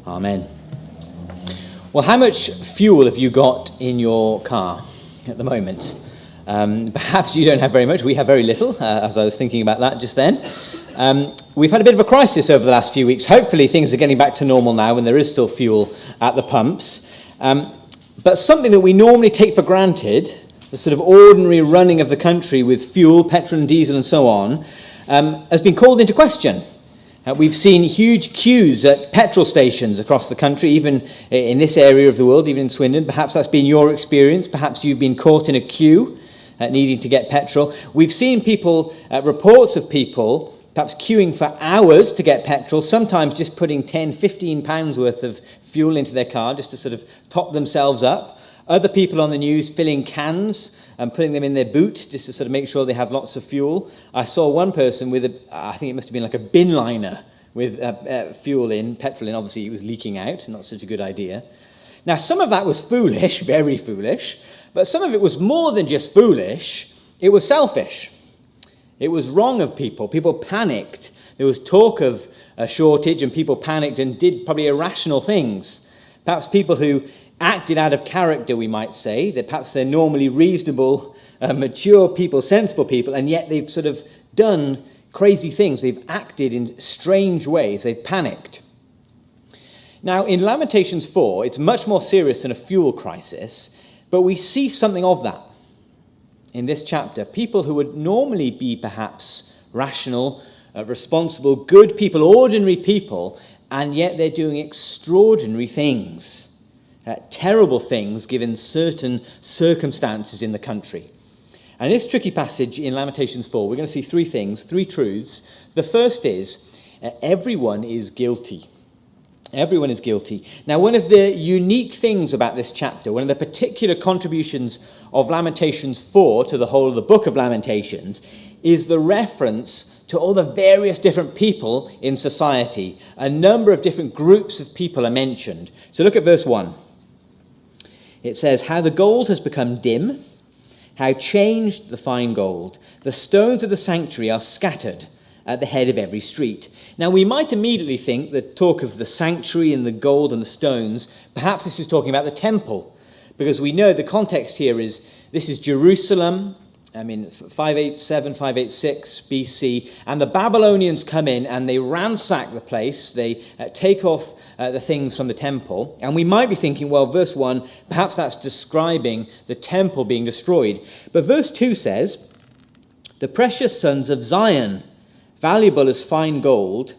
Amen. Well, how much fuel have you got in your car at the moment? Perhaps you don't have very much. We have very little, as I was thinking about that just then. We've had a bit of a crisis over the last few weeks. Hopefully things are getting back to normal now and there is still fuel at the pumps. But something that we normally take for granted, the sort of ordinary running of the country with fuel, petrol and diesel and so on, has been called into question. We've seen huge queues at petrol stations across the country, even in this area of the world, even in Swindon. Perhaps that's been your experience. Perhaps you've been caught in a queue needing to get petrol. We've seen people, reports of people, perhaps queuing for hours to get petrol, sometimes just putting 10, 15 pounds worth of fuel into their car just to sort of top themselves up. Other people on the news filling cans and putting them in their boot just to sort of make sure they have lots of fuel. I saw one person with, I think it must have been like a bin liner with fuel in, petrol in. Obviously, it was leaking out, not such a good idea. Now, some of that was foolish, very foolish, but some of it was more than just foolish. It was selfish. It was wrong of people. People panicked. There was talk of a shortage, and people panicked and did probably irrational things. Perhaps people who acted out of character, we might say, that perhaps they're normally reasonable, mature people, sensible people, and yet they've sort of done crazy things. They've acted in strange ways. They've panicked. Now, in Lamentations 4, it's much more serious than a fuel crisis, but we see something of that in this chapter. People who would normally be perhaps rational, responsible, good people, ordinary people, and yet they're doing extraordinary things. Terrible things given certain circumstances in the country. And in this tricky passage in Lamentations 4, we're going to see three things, three truths. The first is, everyone is guilty. Everyone is guilty. Now, one of the unique things about this chapter, one of the particular contributions of Lamentations 4 to the whole of the book of Lamentations, is the reference to all the various different people in society. A number of different groups of people are mentioned. So look at verse 1. It says, how the gold has become dim, how changed the fine gold. The stones of the sanctuary are scattered at the head of every street. Now, we might immediately think that talk of the sanctuary and the gold and the stones, perhaps this is talking about the temple, because we know the context here is, this is Jerusalem, 587, 586 BC, and the Babylonians come in and they ransack the place, they take off the things from the temple, and we might be thinking, well, verse 1, perhaps that's describing the temple being destroyed. But verse 2 says, the precious sons of Zion, valuable as fine gold,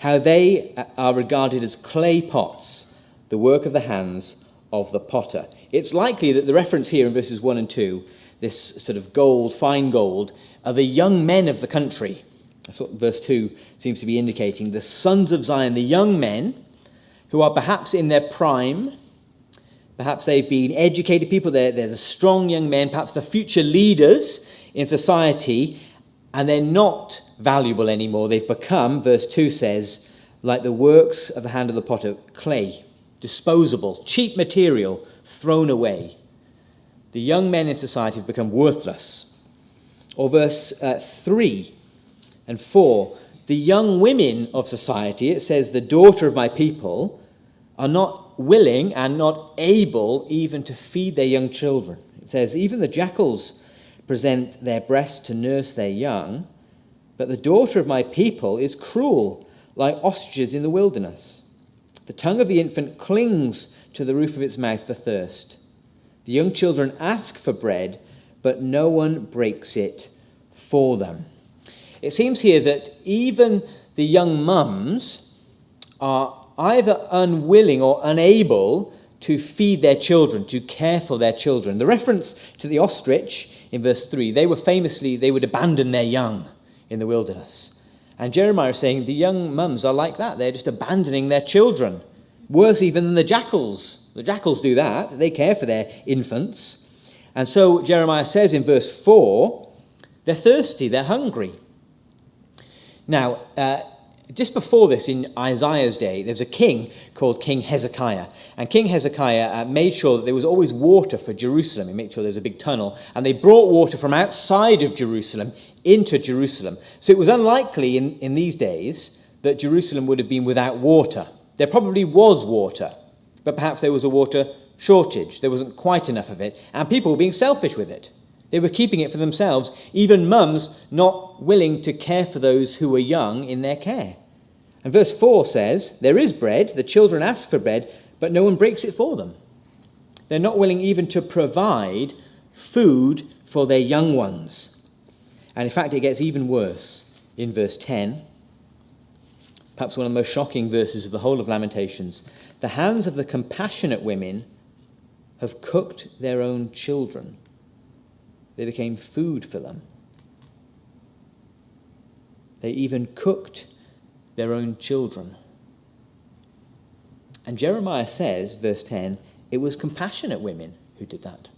how they are regarded as clay pots, the work of the hands of the potter. It's likely that the reference here in verses 1 and 2, this sort of gold, fine gold, are the young men of the country. That's what verse 2 seems to be indicating. The sons of Zion, the young men, who are perhaps in their prime, perhaps they've been educated people, they're the strong young men, perhaps the future leaders in society, and they're not valuable anymore. They've become, verse 2 says, like the works of the hand of the potter, clay, disposable, cheap material, thrown away. The young men in society have become worthless. Or verse 3 and 4, the young women of society, it says, the daughter of my people, are not willing and not able even to feed their young children. It says, even the jackals present their breasts to nurse their young, but the daughter of my people is cruel, like ostriches in the wilderness. The tongue of the infant clings to the roof of its mouth for thirst. The young children ask for bread, but no one breaks it for them. It seems here that even the young mums are either unwilling or unable to feed their children, to care for their children. The reference to the ostrich in verse 3, they would abandon their young in the wilderness. And Jeremiah is saying the young mums are like that. They're just abandoning their children. Worse even than the jackals. The jackals do that. They care for their infants. And so Jeremiah says in verse 4, they're thirsty, they're hungry. Now, just before this, in Isaiah's day, there was a king called King Hezekiah. And King Hezekiah made sure that there was always water for Jerusalem. He made sure there was a big tunnel. And they brought water from outside of Jerusalem into Jerusalem. So it was unlikely in these days that Jerusalem would have been without water. There probably was water, but perhaps there was a water shortage. There wasn't quite enough of it, and people were being selfish with it. They were keeping it for themselves, even mums not willing to care for those who were young in their care. And verse 4 says, there is bread, the children ask for bread, but no one breaks it for them. They're not willing even to provide food for their young ones. And in fact, it gets even worse in verse 10. Perhaps one of the most shocking verses of the whole of Lamentations. The hands of the compassionate women have cooked their own children. They became food for them. They even cooked their own children. And Jeremiah says, verse 10, it was compassionate women who did that.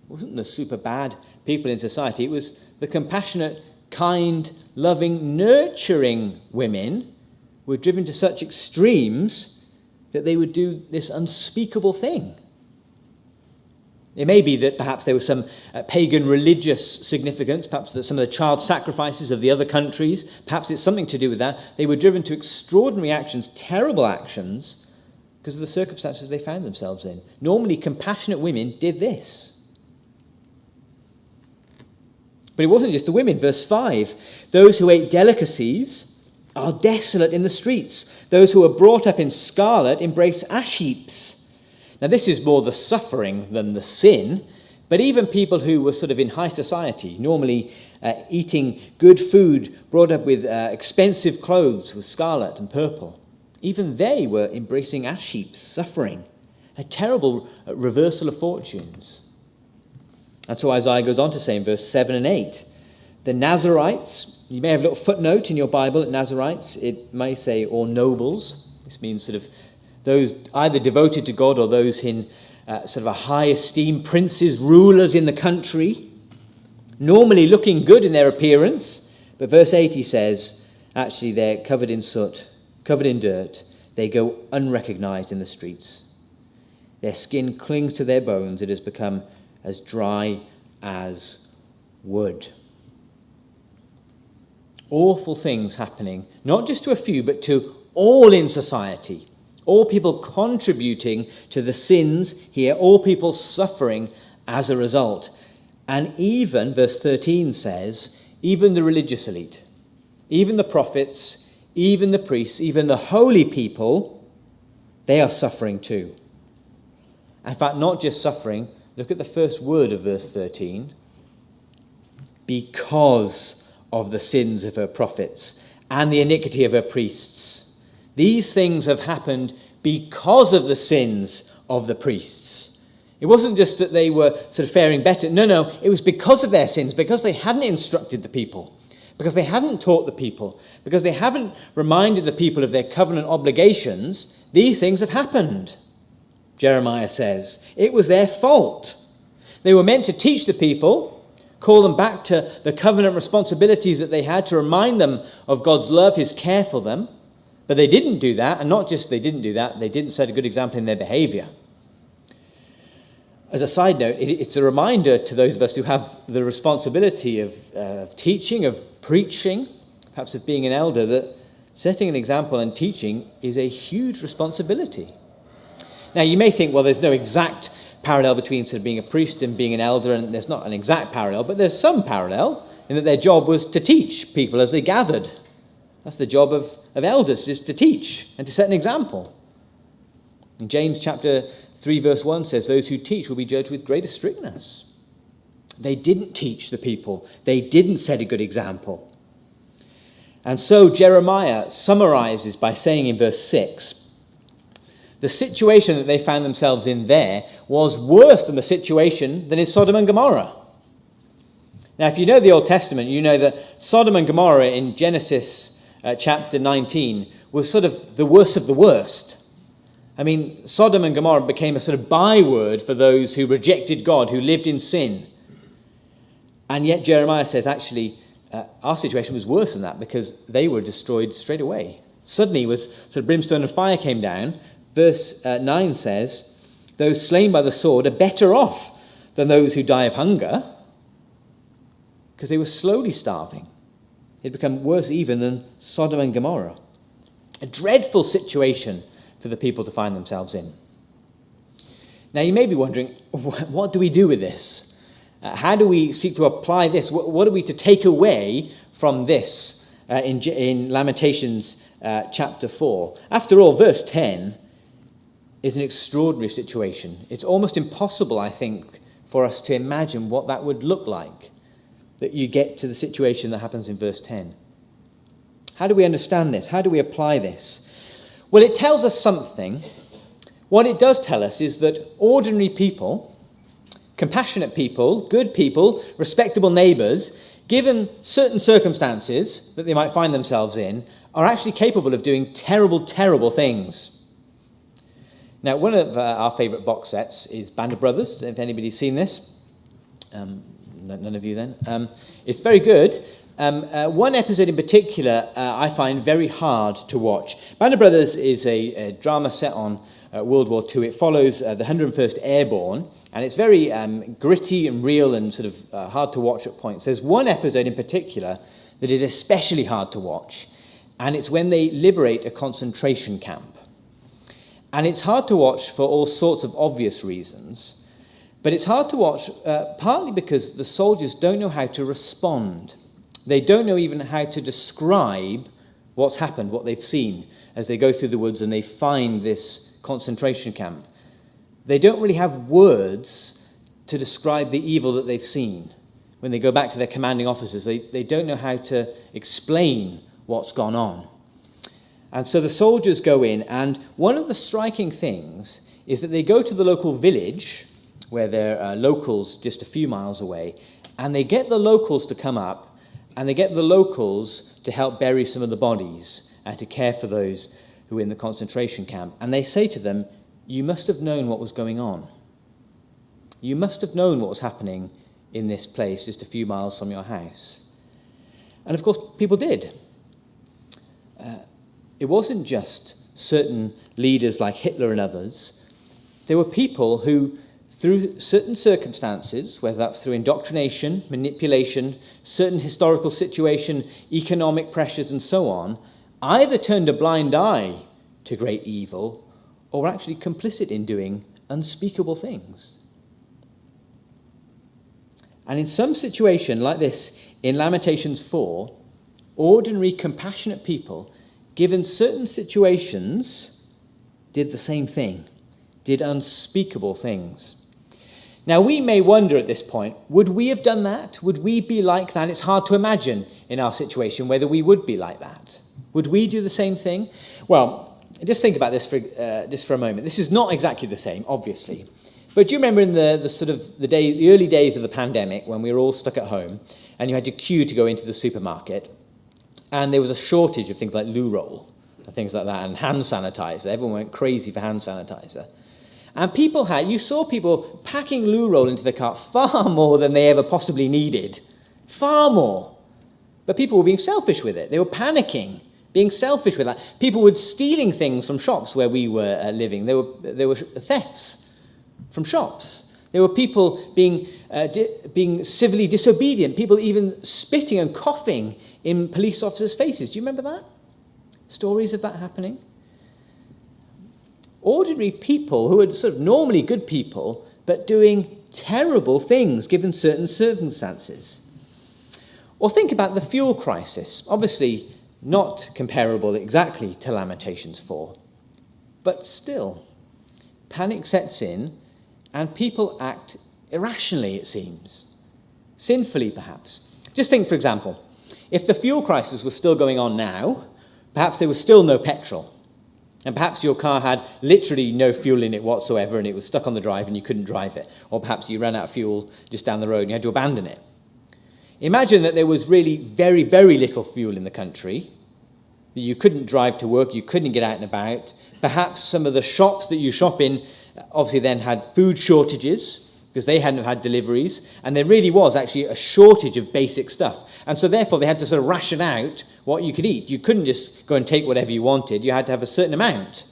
It wasn't the super bad people in society. It was the compassionate, kind, loving, nurturing women who were driven to such extremes that they would do this unspeakable thing. It may be that perhaps there was some pagan religious significance, perhaps some of the child sacrifices of the other countries, perhaps it's something to do with that. They were driven to extraordinary actions, terrible actions, because of the circumstances they found themselves in. Normally, compassionate women did this. But it wasn't just the women. Verse 5, those who ate delicacies are desolate in the streets. Those who were brought up in scarlet embrace ash heaps. Now, this is more the suffering than the sin, but even people who were sort of in high society, normally eating good food, brought up with expensive clothes with scarlet and purple, even they were embracing ash heaps, suffering, a terrible reversal of fortunes. And so Isaiah goes on to say in verse 7 and 8, the Nazarites, you may have a little footnote in your Bible at Nazarites, it may say, or nobles. This means sort of those either devoted to God or those in sort of a high esteem, princes, rulers in the country, normally looking good in their appearance. But verse 8 he says, actually they're covered in soot, covered in dirt. They go unrecognized in the streets. Their skin clings to their bones. It has become as dry as wood. Awful things happening, not just to a few, but to all in society. All people contributing to the sins here, all people suffering as a result. And even, verse 13 says, even the religious elite, even the prophets, even the priests, even the holy people, they are suffering too. In fact, not just suffering, look at the first word of verse 13. Because of the sins of her prophets and the iniquity of her priests. These things have happened because of the sins of the priests. It wasn't just that they were sort of faring better. No, it was because of their sins, because they hadn't instructed the people, because they hadn't taught the people, because they haven't reminded the people of their covenant obligations. These things have happened, Jeremiah says. It was their fault. They were meant to teach the people, call them back to the covenant responsibilities that they had, to remind them of God's love, his care for them. But they didn't do that, and not just they didn't do that, they didn't set a good example in their behavior. As a side note, it's a reminder to those of us who have the responsibility of teaching, of preaching, perhaps of being an elder, that setting an example and teaching is a huge responsibility. Now, you may think, well, there's no exact parallel between sort of being a priest and being an elder, and there's not an exact parallel, but there's some parallel in that their job was to teach people as they gathered. That's the job of elders, is to teach and to set an example. In James chapter 3 verse 1 says, those who teach will be judged with greater strictness. They didn't teach the people. They didn't set a good example. And so Jeremiah summarizes by saying in verse 6, the situation that they found themselves in there was worse than the situation than in Sodom and Gomorrah. Now, if you know the Old Testament, you know that Sodom and Gomorrah in Genesis chapter 19 was sort of the worst of the worst. I mean, Sodom and Gomorrah became a sort of byword for those who rejected God, who lived in sin. And yet Jeremiah says, actually, our situation was worse than that because they were destroyed straight away. Suddenly, was sort of brimstone and fire came down. Verse 9 says, those slain by the sword are better off than those who die of hunger, because they were slowly starving. It had become worse even than Sodom and Gomorrah. A dreadful situation for the people to find themselves in. Now, you may be wondering, what do we do with this? How do we seek to apply this? What are we to take away from this in Lamentations chapter 4? After all, verse 10 is an extraordinary situation. It's almost impossible, I think, for us to imagine what that would look like, that you get to the situation that happens in verse 10. How do we understand this? How do we apply this? Well, it tells us something. What it does tell us is that ordinary people, compassionate people, good people, respectable neighbours, given certain circumstances that they might find themselves in, are actually capable of doing terrible, terrible things. Now, one of our favourite box sets is Band of Brothers, if anybody's seen this. None of you then. It's very good. One episode in particular I find very hard to watch. Band of Brothers is a drama set on World War II. It follows the 101st Airborne, and it's very gritty and real and sort of hard to watch at points. There's one episode in particular that is especially hard to watch, and it's when they liberate a concentration camp. And it's hard to watch for all sorts of obvious reasons, but it's hard to watch partly because the soldiers don't know how to respond. They don't know even how to describe what's happened, what they've seen, as they go through the woods and they find this concentration camp. They don't really have words to describe the evil that they've seen. When they go back to their commanding officers, they don't know how to explain what's gone on. And so the soldiers go in, and one of the striking things is that they go to the local village, where there are locals just a few miles away, and they get the locals to come up, and they get the locals to help bury some of the bodies and to care for those who were in the concentration camp. And they say to them, you must have known what was going on. You must have known what was happening in this place just a few miles from your house. And of course, people did. It wasn't just certain leaders like Hitler and others. There were people who, through certain circumstances, whether that's through indoctrination, manipulation, certain historical situation, economic pressures and so on, either turned a blind eye to great evil or were actually complicit in doing unspeakable things. And in some situation like this, in Lamentations 4, ordinary, compassionate people, given certain situations, did the same thing, did unspeakable things. Now, we may wonder at this point, would we have done that? Would we be like that? It's hard to imagine in our situation whether we would be like that. Would we do the same thing? Well, just think about this for a moment. This is not exactly the same, obviously. But do you remember in the early days of the pandemic when we were all stuck at home and you had to queue to go into the supermarket? And there was a shortage of things like loo roll and things like that, and hand sanitizer. Everyone went crazy for hand sanitizer. And you saw people packing loo roll into the cart far more than they ever possibly needed. Far more. But people were being selfish with it. They were panicking, being selfish with that. People were stealing things from shops where we were living. There were thefts from shops. There were people being civilly disobedient, people even spitting and coughing in police officers' faces. Do you remember that? Stories of that happening? Ordinary people who are sort of normally good people, but doing terrible things given certain circumstances. Or think about the fuel crisis. Obviously not comparable exactly to Lamentations 4. But still, panic sets in and people act irrationally, it seems. Sinfully, perhaps. Just think, for example, if the fuel crisis was still going on now, perhaps there was still no petrol. And perhaps your car had literally no fuel in it whatsoever and it was stuck on the drive and you couldn't drive it. Or perhaps you ran out of fuel just down the road and you had to abandon it. Imagine that there was really very, very little fuel in the country, that you couldn't drive to work, you couldn't get out and about. Perhaps some of the shops that you shop in obviously then had food shortages because they hadn't had deliveries, and there really was actually a shortage of basic stuff. And so therefore they had to sort of ration out what you could eat. You couldn't just go and take whatever you wanted. You had to have a certain amount.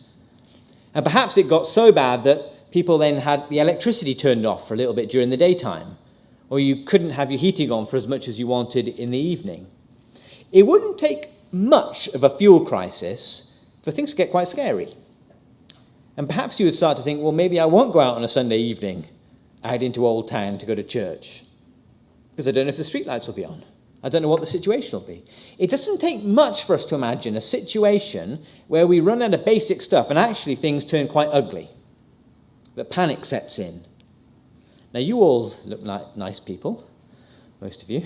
And perhaps it got so bad that people then had the electricity turned off for a little bit during the daytime, or you couldn't have your heating on for as much as you wanted in the evening. It wouldn't take much of a fuel crisis for things to get quite scary. And perhaps you would start to think, well, maybe I won't go out on a Sunday evening out into Old Town to go to church, because I don't know if the streetlights will be on. I don't know what the situation will be. It doesn't take much for us to imagine a situation where we run out of basic stuff and actually things turn quite ugly, that panic sets in. Now, you all look like nice people, most of you,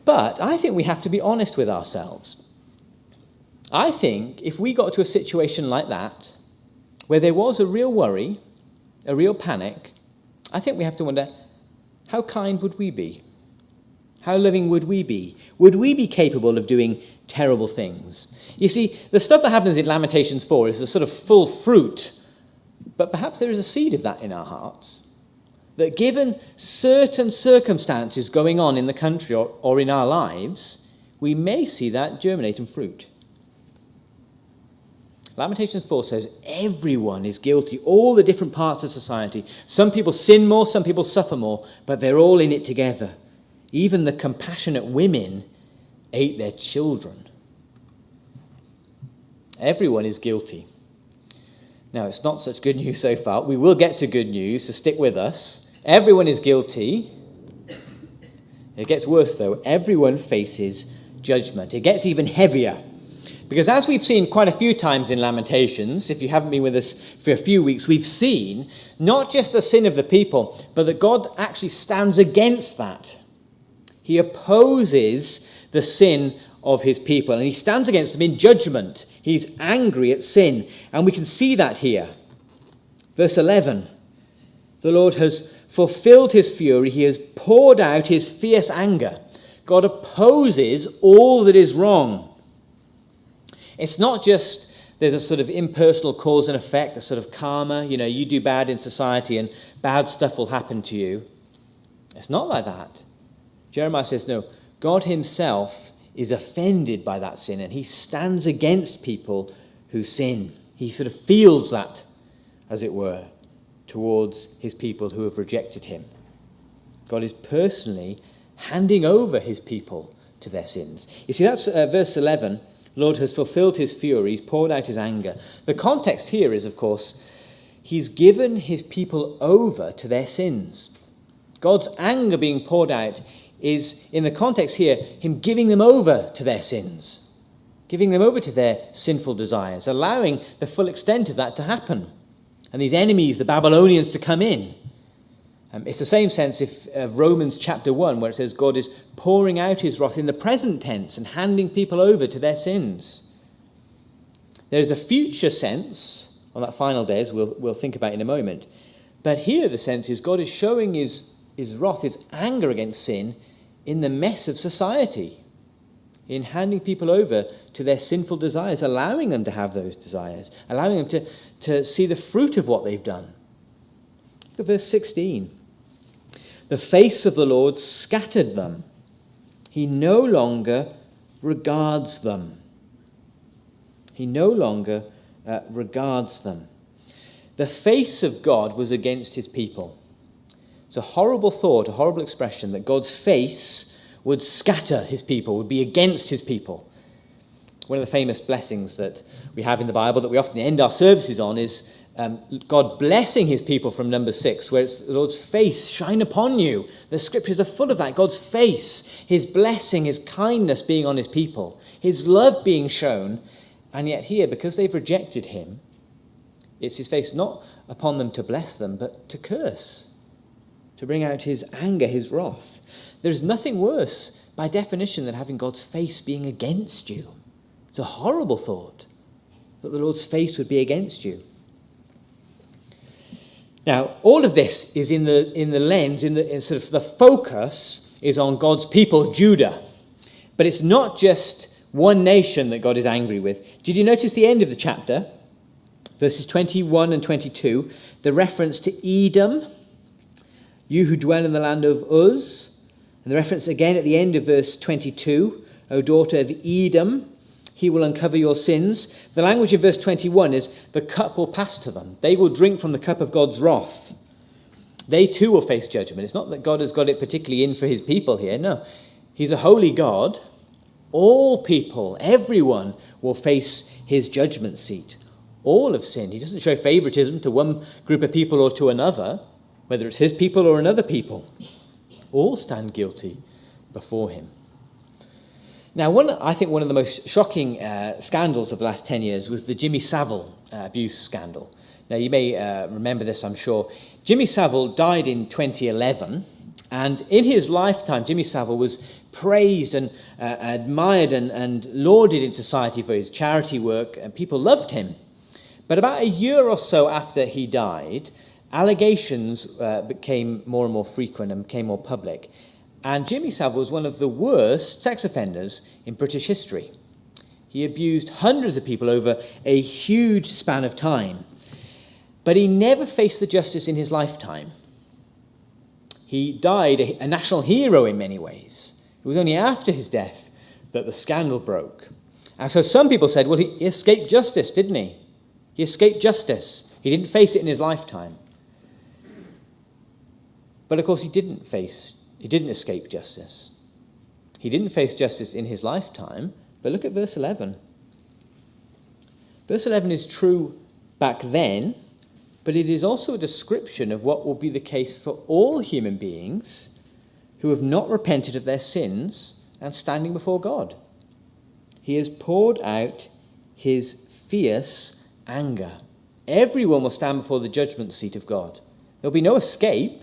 but I think we have to be honest with ourselves. I think if we got to a situation like that, where there was a real worry, a real panic, I think we have to wonder, how kind would we be? How loving would we be? Would we be capable of doing terrible things? You see, the stuff that happens in Lamentations 4 is a sort of full fruit, but perhaps there is a seed of that in our hearts. That given certain circumstances going on in the country or in our lives, we may see that germinate in fruit. Lamentations 4 says everyone is guilty, all the different parts of society. Some people sin more, some people suffer more, but they're all in it together. Even the compassionate women ate their children. Everyone is guilty. Now, it's not such good news so far. We will get to good news, so stick with us. Everyone is guilty. It gets worse, though. Everyone faces judgment. It gets even heavier. Because as we've seen quite a few times in Lamentations, if you haven't been with us for a few weeks, we've seen not just the sin of the people, but that God actually stands against that. He opposes the sin of his people, and he stands against them in judgment. He's angry at sin, and we can see that here. Verse 11, the Lord has fulfilled his fury. He has poured out his fierce anger. God opposes all that is wrong. It's not just there's a sort of impersonal cause and effect, a sort of karma, you do bad in society and bad stuff will happen to you. It's not like that. Jeremiah says, no, God himself is offended by that sin and he stands against people who sin. He sort of feels that, as it were, towards his people who have rejected him. God is personally handing over his people to their sins. You see, that's verse 11. Lord has fulfilled his fury, he's poured out his anger. The context here is, of course, he's given his people over to their sins. God's anger being poured out is, in the context here, him giving them over to their sins, giving them over to their sinful desires, allowing the full extent of that to happen. And these enemies, the Babylonians, to come in. It's the same sense of Romans chapter 1, where it says God is pouring out his wrath in the present tense and handing people over to their sins. There is a future sense on that final day, as we'll think about in a moment. But here the sense is God is showing his wrath, his anger against sin in the mess of society, in handing people over to their sinful desires, allowing them to have those desires, allowing them to see the fruit of what they've done. Look at verse 16. The face of the Lord scattered them. He no longer regards them. He no longer regards them. The face of God was against his people. It's a horrible thought, a horrible expression, that God's face would scatter his people, would be against his people. One of the famous blessings that we have in the Bible that we often end our services on is God blessing his people from number 6, where it's the Lord's face shine upon you. The scriptures are full of that. God's face, his blessing, his kindness being on his people, his love being shown. And yet here, because they've rejected him, it's his face not upon them to bless them, but to curse, to bring out his anger, his wrath. There's nothing worse, by definition, than having God's face being against you. It's a horrible thought that the Lord's face would be against you. Now, all of this is in the lens, in sort of the focus is on God's people, Judah. But it's not just one nation that God is angry with. Did you notice the end of the chapter? Verses 21 and 22, the reference to Edom, you who dwell in the land of Uz, and the reference again at the end of verse 22, O daughter of Edom, he will uncover your sins. The language in verse 21 is the cup will pass to them. They will drink from the cup of God's wrath. They too will face judgment. It's not that God has got it particularly in for his people here. No, he's a holy God All people, everyone, will face his judgment seat. All have sinned. He doesn't show favoritism to one group of people or to another, whether it's his people or another people. All stand guilty before him. Now, I think one of the most shocking scandals of the last 10 years was the Jimmy Savile abuse scandal. Now, you may remember this, I'm sure. Jimmy Savile died in 2011, and in his lifetime, Jimmy Savile was praised and admired and lauded in society for his charity work, and people loved him. But about a year or so after he died, allegations became more and more frequent and became more public. And Jimmy Savile was one of the worst sex offenders in British history. He abused hundreds of people over a huge span of time. But he never faced the justice in his lifetime. He died a national hero in many ways. It was only after his death that the scandal broke. And so some people said, well, he escaped justice, didn't he? He escaped justice. He didn't face it in his lifetime. But of course he didn't escape justice. He didn't face justice in his lifetime, but look at verse 11. Verse 11 is true back then, but it is also a description of what will be the case for all human beings who have not repented of their sins and standing before God. He has poured out his fierce anger. Everyone will stand before the judgment seat of God. There'll be no escape.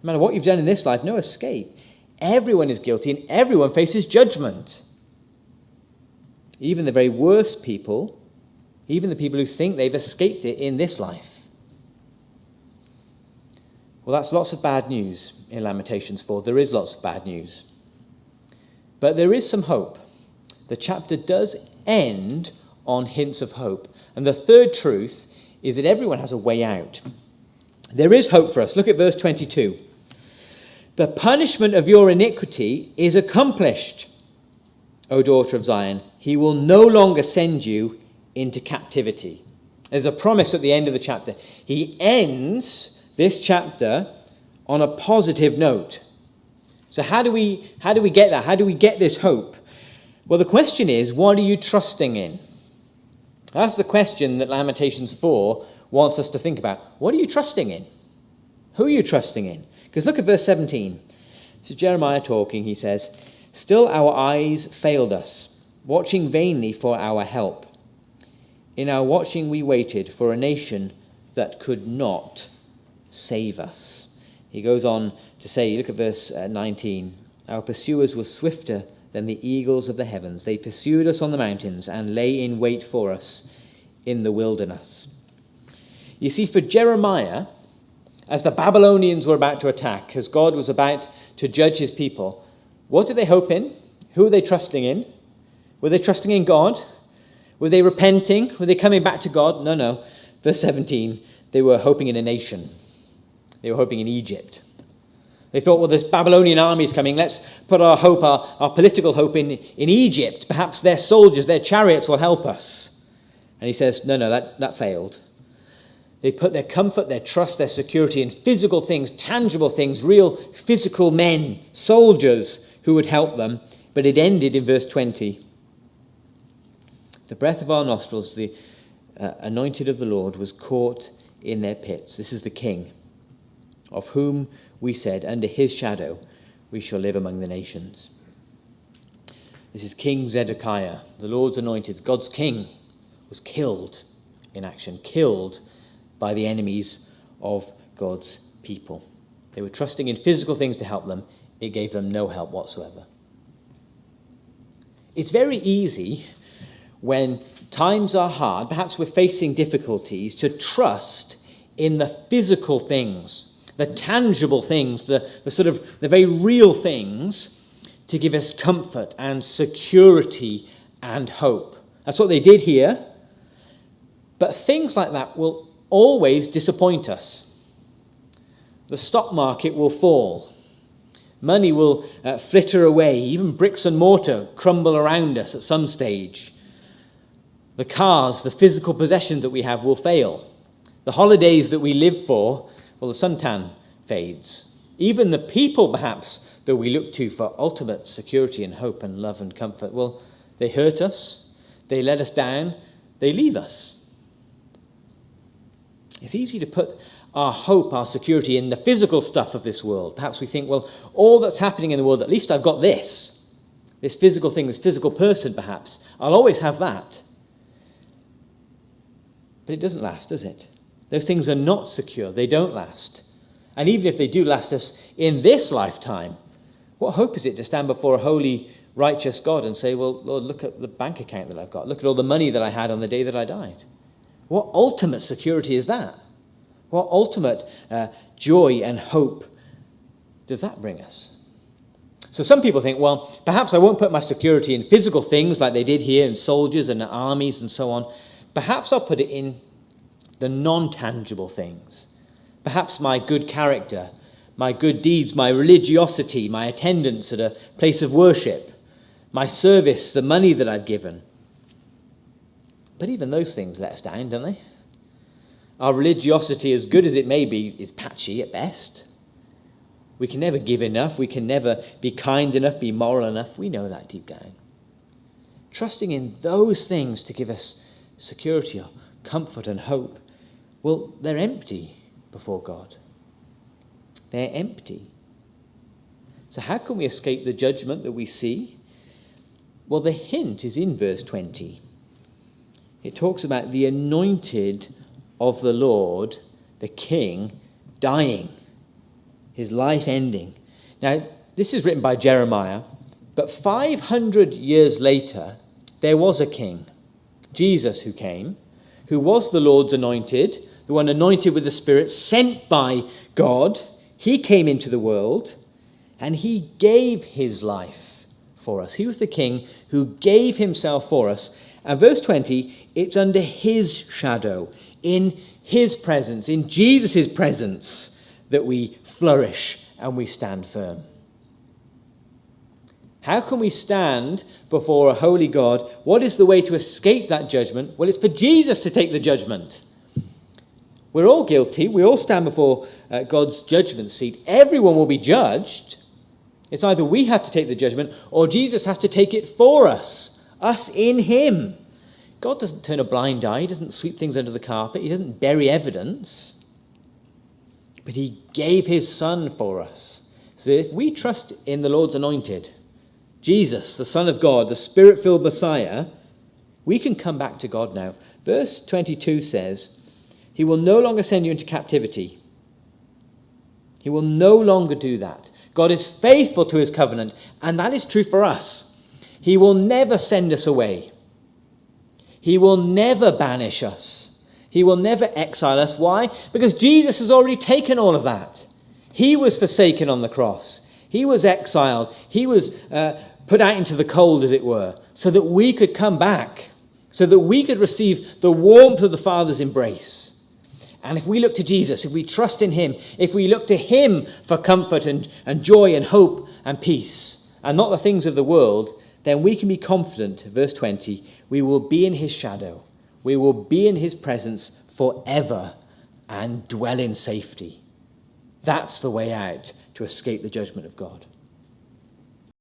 No matter what you've done in this life, no escape. Everyone is guilty and everyone faces judgment. Even the very worst people, even the people who think they've escaped it in this life. Well, that's lots of bad news in Lamentations 4. There is lots of bad news. But there is some hope. The chapter does end on hints of hope. And the third truth is that everyone has a way out. There is hope for us. Look at verse 22. The punishment of your iniquity is accomplished, O daughter of Zion. He will no longer send you into captivity. There's a promise at the end of the chapter. He ends this chapter on a positive note. So how do we get that? How do we get this hope? Well, the question is, what are you trusting in? That's the question that Lamentations 4 wants us to think about. What are you trusting in? Who are you trusting in? Because look at verse 17. This is Jeremiah talking. He says, still our eyes failed us, watching vainly for our help. In our watching we waited for a nation that could not save us. He goes on to say, look at verse 19. Our pursuers were swifter than the eagles of the heavens. They pursued us on the mountains and lay in wait for us in the wilderness. You see, for Jeremiah, as the Babylonians were about to attack, as God was about to judge his people, what did they hope in? Who were they trusting in? Were they trusting in God? Were they repenting? Were they coming back to God? No. Verse 17, they were hoping in a nation. They were hoping in Egypt. They thought, well, this Babylonian army is coming. Let's put our hope, our political hope in Egypt. Perhaps their soldiers, their chariots will help us. And he says, no, that failed. They put their comfort, their trust, their security in physical things, tangible things, real physical men, soldiers who would help them. But it ended in verse 20. The breath of our nostrils, the anointed of the Lord, was caught in their pits. This is the king, of whom we said, under his shadow we shall live among the nations. This is King Zedekiah, the Lord's anointed. God's king was killed in action, killed by the enemies of God's people. They were trusting in physical things to help them. It gave them no help whatsoever. It's very easy when times are hard, perhaps we're facing difficulties, to trust in the physical things, the tangible things, the very real things to give us comfort and security and hope. That's what they did here. But things like that will always disappoint us. The stock market will fall. Money will flitter away. Even bricks and mortar crumble around us at some stage. The cars, the physical possessions that we have will fail. The holidays that we live for, well, the suntan fades. even the people perhaps that we look to for ultimate security and hope and love and comfort, well, they hurt us, they let us down, they leave us. It's easy to put our hope, our security in the physical stuff of this world. Perhaps we think, well, all that's happening in the world, at least I've got this physical thing, this physical person perhaps. I'll always have that. But it doesn't last, does it? Those things are not secure. They don't last. And even if they do last us in this lifetime, what hope is it to stand before a holy, righteous God and say, well, Lord, look at the bank account that I've got. Look at all the money that I had on the day that I died. What ultimate security is that? What ultimate joy and hope does that bring us? So some people think, well, perhaps I won't put my security in physical things like they did here in soldiers and armies and so on. Perhaps I'll put it in the non-tangible things. Perhaps my good character, my good deeds, my religiosity, my attendance at a place of worship, my service, the money that I've given. But even those things let us down, don't they? Our religiosity, as good as it may be, is patchy at best. We can never give enough. We can never be kind enough, be moral enough. We know that deep down. Trusting in those things to give us security or comfort and hope, well, they're empty before God. They're empty. So how can we escape the judgment that we see? Well, the hint is in verse 20. It talks about the anointed of the Lord, the King, dying, his life ending. Now, this is written by Jeremiah, but 500 years later, there was a king, Jesus, who came, who was the Lord's anointed, the one anointed with the Spirit, sent by God. He came into the world, and he gave his life for us. He was the king who gave himself for us. And verse 20, it's under his shadow, in his presence, in Jesus' presence, that we flourish and we stand firm. How can we stand before a holy God? What is the way to escape that judgment? Well, it's for Jesus to take the judgment. We're all guilty. We all stand before God's judgment seat. Everyone will be judged. It's either we have to take the judgment or Jesus has to take it for us in him. God doesn't turn a blind eye. He doesn't sweep things under the carpet. He doesn't bury evidence. But he gave his son for us. So if we trust in the Lord's anointed, Jesus, the Son of God, the Spirit-filled Messiah, we can come back to God now. Verse 22 says, he will no longer send you into captivity. He will no longer do that. God is faithful to his covenant, and that is true for us. He will never send us away. He will never banish us. He will never exile us. Why? Because Jesus has already taken all of that. He was forsaken on the cross. He was exiled. He was put out into the cold, as it were, so that we could come back, so that we could receive the warmth of the Father's embrace. And if we look to Jesus, if we trust in him, if we look to him for comfort and joy and hope and peace, and not the things of the world, then we can be confident, verse 20, we will be in his shadow. We will be in his presence forever and dwell in safety. That's the way out to escape the judgment of God.